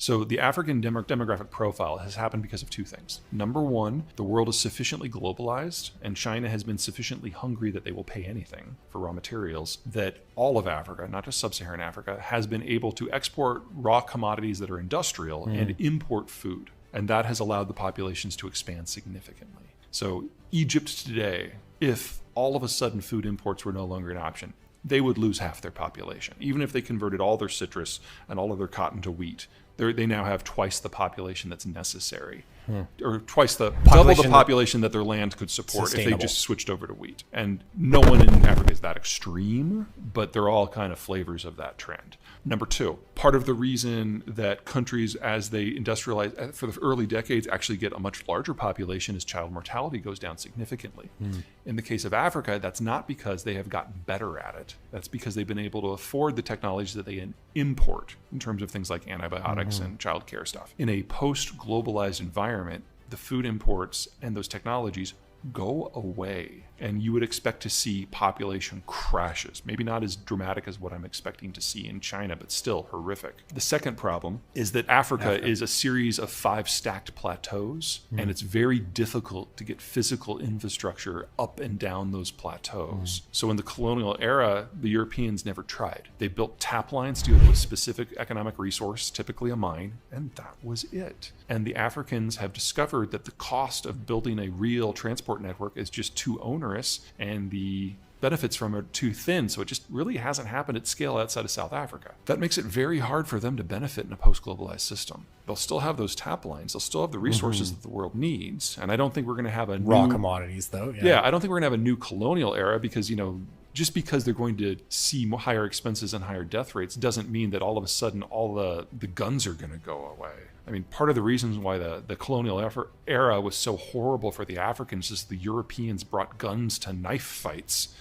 So the African demographic profile has happened because of two things. Number one, the world is sufficiently globalized and China has been sufficiently hungry that they will pay anything for raw materials, that all of Africa, not just sub-Saharan Africa, has been able to export raw commodities that are industrial and import food. And that has allowed the populations to expand significantly. So Egypt today, if all of a sudden food imports were no longer an option, they would lose half their population. Even if they converted all their citrus and all of their cotton to wheat, they now have twice the population that's necessary, or twice double the population that their land could support if they just switched over to wheat. And no one in Africa is that extreme, but they're all kind of flavors of that trend. Number two, part of the reason that countries, as they industrialize for the early decades, actually get a much larger population is child mortality goes down significantly. In the case of Africa, that's not because they have gotten better at it. That's because they've been able to afford the technologies that they import in terms of things like antibiotics and childcare stuff. In a post-globalized environment, the food imports and those technologies go away, and you would expect to see population crashes. Maybe not as dramatic as what I'm expecting to see in China, but still horrific. The second problem is that Africa is a series of 5 stacked plateaus, and it's very difficult to get physical infrastructure up and down those plateaus. So in the colonial era, the Europeans never tried. They built tap lines to a specific economic resource, typically a mine, and that was it. And the Africans have discovered that the cost of building a real transport network is just too onerous, and the benefits from it are too thin, so it just really hasn't happened at scale outside of South Africa. That makes it very hard for them to benefit in a post-globalized system. They'll still have those tap lines, they'll still have the resources that the world needs, and I don't think we're going to have a raw commodities though. Yeah, I don't think we're going to have a new colonial era, because just because they're going to see higher expenses and higher death rates doesn't mean that all of a sudden all the guns are going to go away. I mean, part of the reasons why the colonial era was so horrible for the Africans is the Europeans brought guns to knife fights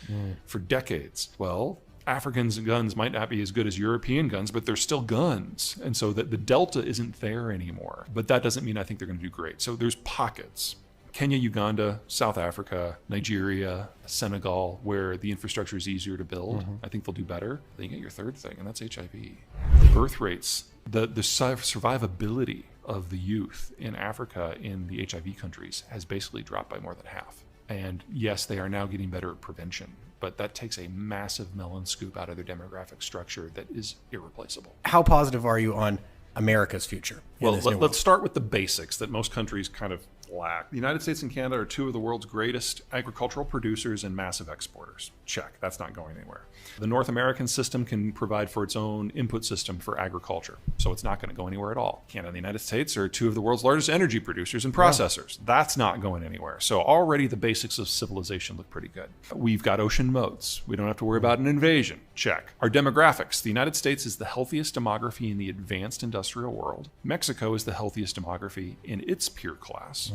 for decades. Well, Africans' guns might not be as good as European guns, but they're still guns. And so that the delta isn't there anymore. But that doesn't mean I think they're going to do great. So there's pockets. Kenya, Uganda, South Africa, Nigeria, Senegal, where the infrastructure is easier to build. I think they'll do better. Then you get your third thing, and that's HIV. The birth rates, the survivability of the youth in Africa in the HIV countries has basically dropped by more than half. And yes, they are now getting better at prevention, but that takes a massive melon scoop out of their demographic structure that is irreplaceable. How positive are you on America's future? Well, let's start with the basics that most countries kind of lack. The United States and Canada are two of the world's greatest agricultural producers and massive exporters. Check. That's not going anywhere. The North American system can provide for its own input system for agriculture, so it's not going to go anywhere at all. Canada and the United States are two of the world's largest energy producers and processors. That's not going anywhere. So already the basics of civilization look pretty good. We've got ocean moats. We don't have to worry about an invasion. Check. Our demographics. The United States is the healthiest demography in the advanced industrial world. Mexico is the healthiest demography in its peer class.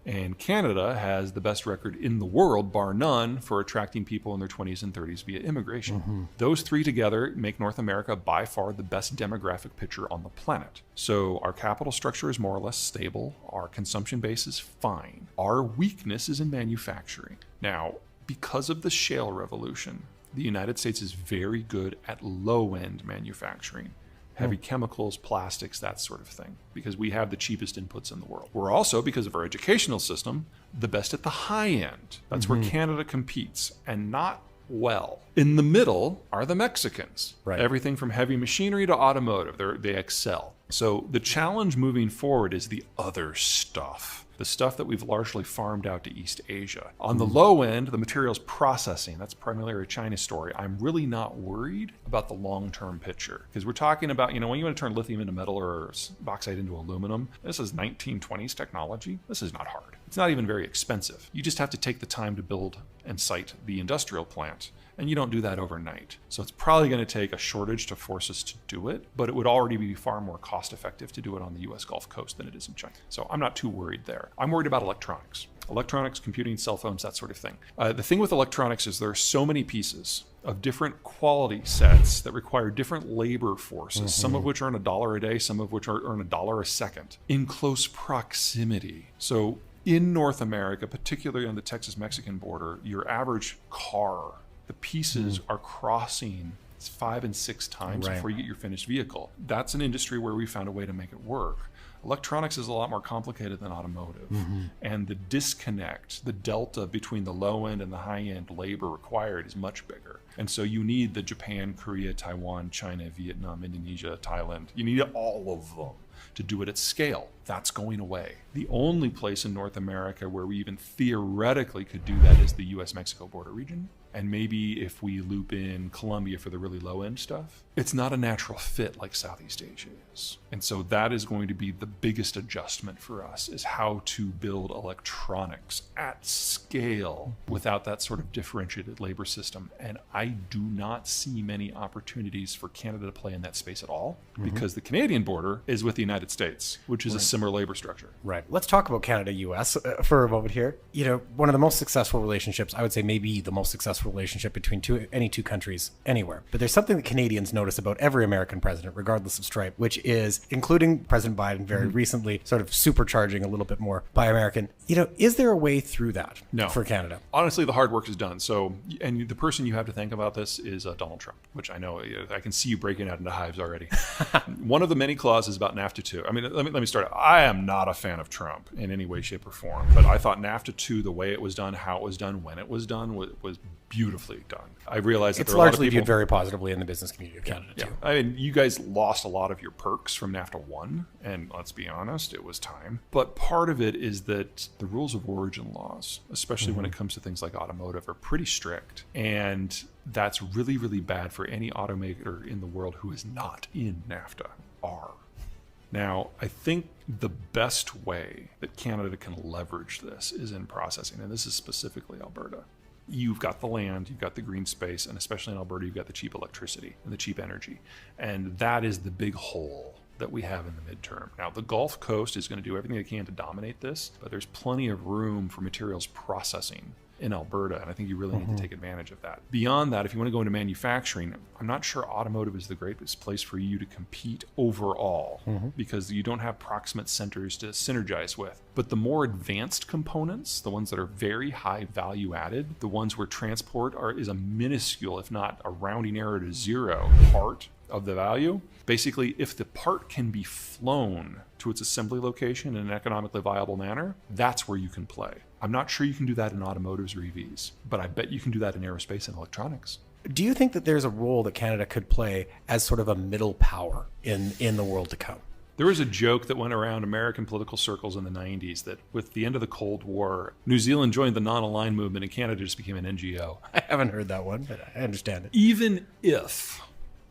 And Canada has the best record in the world, bar none, for attracting people in their 20s and 30s via immigration. Those three together make North America by far the best demographic picture on the planet. So our capital structure is more or less stable. Our consumption base is fine. Our weakness is in manufacturing. Now, because of the shale revolution, the United States is very good at low-end manufacturing. Heavy chemicals, plastics, that sort of thing, because we have the cheapest inputs in the world. We're also, because of our educational system, the best at the high end. That's where Canada competes, and not well. In the middle are the Mexicans. Right. Everything from heavy machinery to automotive, they excel. So the challenge moving forward is the other stuff. The stuff that we've largely farmed out to East Asia. On the low end, the materials processing, that's primarily a China story. I'm really not worried about the long-term picture, because we're talking about, when you want to turn lithium into metal or bauxite into aluminum, this is 1920s technology. This is not hard. It's not even very expensive. You just have to take the time to build and site the industrial plant. And you don't do that overnight. So it's probably going to take a shortage to force us to do it, but it would already be far more cost effective to do it on the US Gulf Coast than it is in China. So I'm not too worried there. I'm worried about electronics. Electronics, computing, cell phones, that sort of thing. The thing with electronics is there are so many pieces of different quality sets that require different labor forces, some of which earn $1 a day, some of which earn $1 a second, in close proximity. So in North America, particularly on the Texas-Mexican border, your average car, the pieces are crossing It's 5 and 6 times Right. before you get your finished vehicle. That's an industry where we found a way to make it work. Electronics is a lot more complicated than automotive. And the disconnect, the delta between the low end and the high end labor required is much bigger. And so you need the Japan, Korea, Taiwan, China, Vietnam, Indonesia, Thailand. You need all of them to do it at scale. That's going away. The only place in North America where we even theoretically could do that is the US-Mexico border region. And maybe if we loop in Colombia for the really low end stuff, it's not a natural fit like Southeast Asia is. And so that is going to be the biggest adjustment for us, is how to build electronics at scale without that sort of differentiated labor system. And I do not see many opportunities for Canada to play in that space at all, because the Canadian border is with the United States, which is a similar labor structure. Right. Let's talk about Canada-US for a moment here. You know, one of the most successful relationships, I would say maybe the most successful relationship between any two countries anywhere. But there's something that Canadians notice about every American president, regardless of stripe, which is, including President Biden very recently, sort of supercharging a little bit more Buy American. You know, is there a way through that for Canada? Honestly, the hard work is done. So, and the person you have to think about this is Donald Trump, which I know, I can see you breaking out into hives already. One of the many clauses about NAFTA 2, I mean, let me start out. I am not a fan of Trump in any way, shape, or form, but I thought NAFTA 2, the way it was done, how it was done, when it was done, was beautifully done. I realize that It's there are a lot of largely people viewed very positively in the business community of Canada, Yeah, too. I mean, you guys lost a lot of your perks from NAFTA 1, and let's be honest, it was time. But part of it is that the rules of origin laws, especially when it comes to things like automotive, are pretty strict. And that's really, really bad for any automaker in the world who is not in NAFTA. Now, I think the best way that Canada can leverage this is in processing, and this is specifically Alberta. You've got the land, you've got the green space, and especially in Alberta, you've got the cheap electricity and the cheap energy. And that is the big hole that we have in the midterm. Now, the Gulf Coast is going to do everything they can to dominate this, but there's plenty of room for materials processing in Alberta, and I think you really need to take advantage of that. Beyond that, if you want to go into manufacturing, I'm not sure automotive is the greatest place for you to compete overall, because you don't have proximate centers to synergize with. But the more advanced components, the ones that are very high value added, the ones where transport is a minuscule, if not a rounding error to zero, part of the value. Basically, if the part can be flown to its assembly location in an economically viable manner, that's where you can play. I'm not sure you can do that in automotives or EVs, but I bet you can do that in aerospace and electronics. Do you think that there's a role that Canada could play as sort of a middle power in the world to come? There was a joke that went around American political circles in the 90s that with the end of the Cold War, New Zealand joined the non-aligned movement and Canada just became an NGO. I haven't heard that one, but I understand it. Even if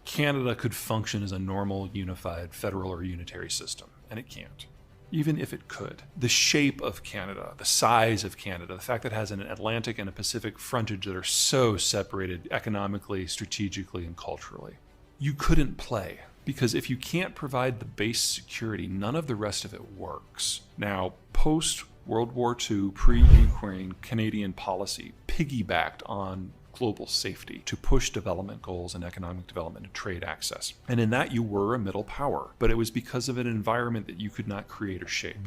Canada could function as a normal, unified, federal or unitary system, and it can't. Even if it could. The shape of Canada, the size of Canada, the fact that it has an Atlantic and a Pacific frontage that are so separated economically, strategically, and culturally. You couldn't play. Because if you can't provide the base security, none of the rest of it works. Now, post-World War II, pre-Ukraine Canadian policy piggybacked on global safety to push development goals and economic development and trade access. And in that, you were a middle power, but it was because of an environment that you could not create or shape.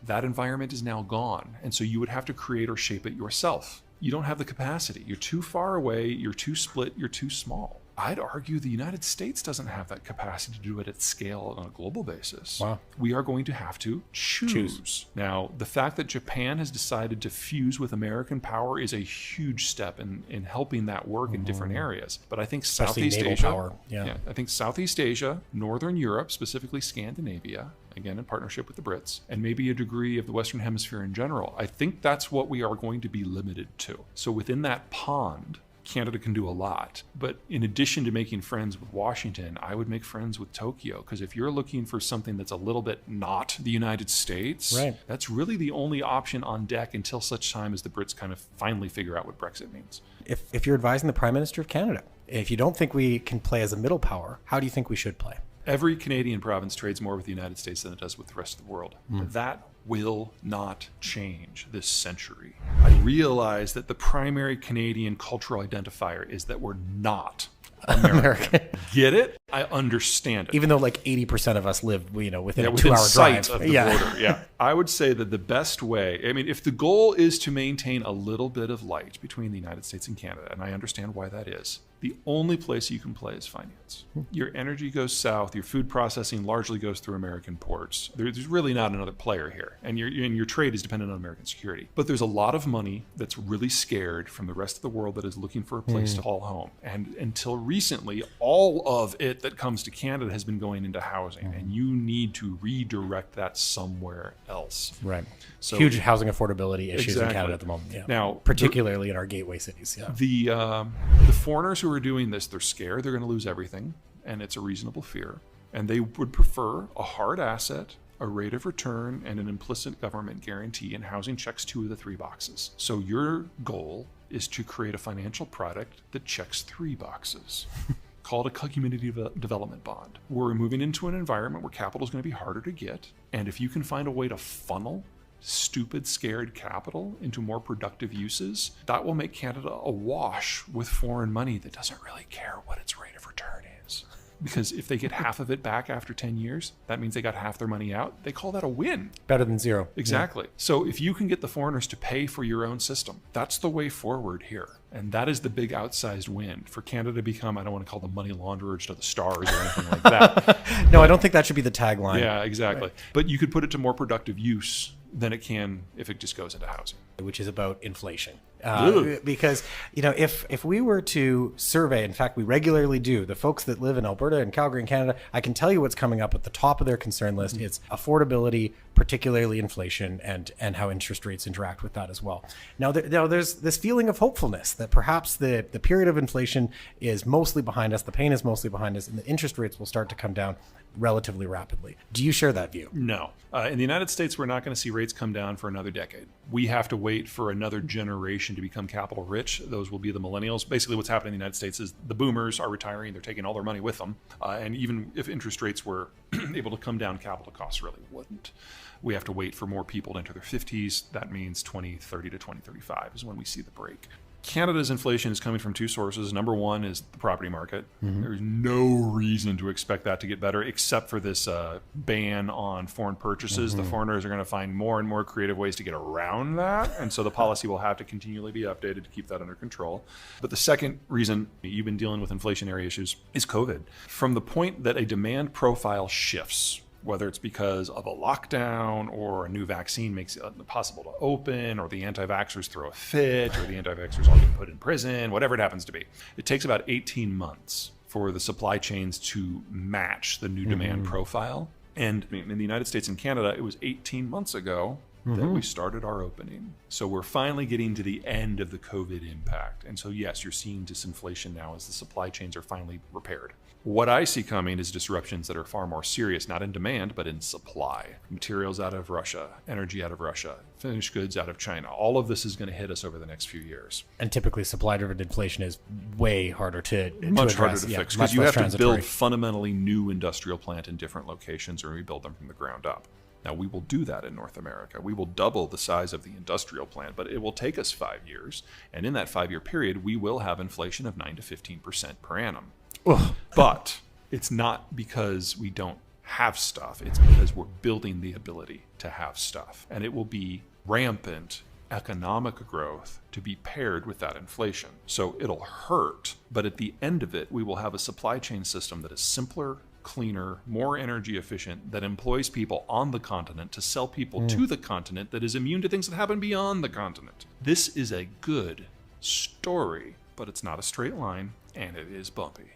That environment is now gone, and so you would have to create or shape it yourself. You don't have the capacity. You're too far away, you're too split, you're too small. I'd argue the United States doesn't have that capacity to do it at scale on a global basis. Wow. We are going to have to choose. Now, the fact that Japan has decided to fuse with American power is a huge step in helping that work in different areas. But I think Especially Southeast naval Asia, power. Yeah. I think Southeast Asia, Northern Europe, specifically Scandinavia, again in partnership with the Brits, and maybe a degree of the Western Hemisphere in general, I think that's what we are going to be limited to. So within that pond, Canada can do a lot. But in addition to making friends with Washington, I would make friends with Tokyo. Because if you're looking for something that's a little bit not the United States, right, that's really the only option on deck until such time as the Brits kind of finally figure out what Brexit means. If you're advising the Prime Minister of Canada, if you don't think we can play as a middle power, how do you think we should play? Every Canadian province trades more with the United States than it does with the rest of the world. That will not change this century. I realize that the primary Canadian cultural identifier is that we're not American. Get it? I understand it. Even though like 80% of us live, within a within 2-hour sight drive. of the border. Yeah. I would say that the best way, if the goal is to maintain a little bit of light between the United States and Canada, and I understand why that is, the only place you can play is finance. Your energy goes south, your food processing largely goes through American ports. There's really not another player here, and your trade is dependent on American security. But there's a lot of money that's really scared from the rest of the world that is looking for a place to call home. And until recently, all of it that comes to Canada has been going into housing, and you need to redirect that somewhere else. Right. So, huge housing affordability issues exactly. in Canada at the moment. Yeah. Now, particularly in our gateway cities. Yeah. The foreigners who are doing this, they're scared they're going to lose everything, and it's a reasonable fear. And they would prefer a hard asset, a rate of return, and an implicit government guarantee, and housing checks 2 of the 3 boxes. So your goal is to create a financial product that checks 3 boxes. Called a community development bond. We're moving into an environment where capital is going to be harder to get, and if you can find a way to funnel stupid, scared capital into more productive uses, that will make Canada awash with foreign money that doesn't really care what its rate of return is. Because if they get half of it back after 10 years, that means they got half their money out. They call that a win. Better than zero. Exactly. Yeah. So if you can get the foreigners to pay for your own system, that's the way forward here. And that is the big outsized win for Canada to become, I don't want to call them money launderers to the stars or anything like that. No, I don't think that should be the tagline. Yeah, exactly. Right. But you could put it to more productive use than it can if it just goes into housing. Which is about inflation. Because, if we were to survey, in fact, we regularly do, the folks that live in Alberta and Calgary and Canada, I can tell you what's coming up at the top of their concern list. It's affordability, particularly inflation, and how interest rates interact with that as well. Now, there's this feeling of hopefulness that perhaps the period of inflation is mostly behind us, the pain is mostly behind us, and the interest rates will start to come down relatively rapidly. Do you share that view? No. In the United States, we're not going to see rates come down for another decade. We have to wait for another generation to become capital rich. Those will be the millennials. Basically, what's happening in the United States is the boomers are retiring. They're taking all their money with them. And even if interest rates were able to come down, capital costs really wouldn't. We have to wait for more people to enter their 50s. That means 2030 to 2035 is when we see the break. Canada's inflation is coming from 2 sources. Number one is the property market. There's no reason to expect that to get better except for this ban on foreign purchases. The foreigners are going to find more and more creative ways to get around that. And so the policy will have to continually be updated to keep that under control. But the second reason you've been dealing with inflationary issues is COVID. From the point that a demand profile shifts, whether it's because of a lockdown or a new vaccine makes it impossible to open, or the anti-vaxxers throw a fit, or the anti-vaxxers all get put in prison, whatever it happens to be. It takes about 18 months for the supply chains to match the new demand profile. And in the United States and Canada, it was 18 months ago that we started our opening. So we're finally getting to the end of the COVID impact. And so yes, you're seeing disinflation now as the supply chains are finally repaired. What I see coming is disruptions that are far more serious, not in demand, but in supply. Materials out of Russia, energy out of Russia, finished goods out of China. All of this is going to hit us over the next few years. And typically supply-driven inflation is way harder to Much address. harder to fix, because much you less have to build transitory. fundamentally new industrial plant in different locations or rebuild them from the ground up. Now, we will do that in North America. We will double the size of the industrial plant, but it will take us 5 years. And in that 5-year period, we will have inflation of 9 to 15% per annum. Ugh. But it's not because we don't have stuff. It's because we're building the ability to have stuff. And it will be rampant economic growth to be paired with that inflation. So it'll hurt, but at the end of it, we will have a supply chain system that is simpler, cleaner, more energy efficient, that employs people on the continent to sell people to the continent, that is immune to things that happen beyond the continent. This is a good story, but it's not a straight line, and it is bumpy.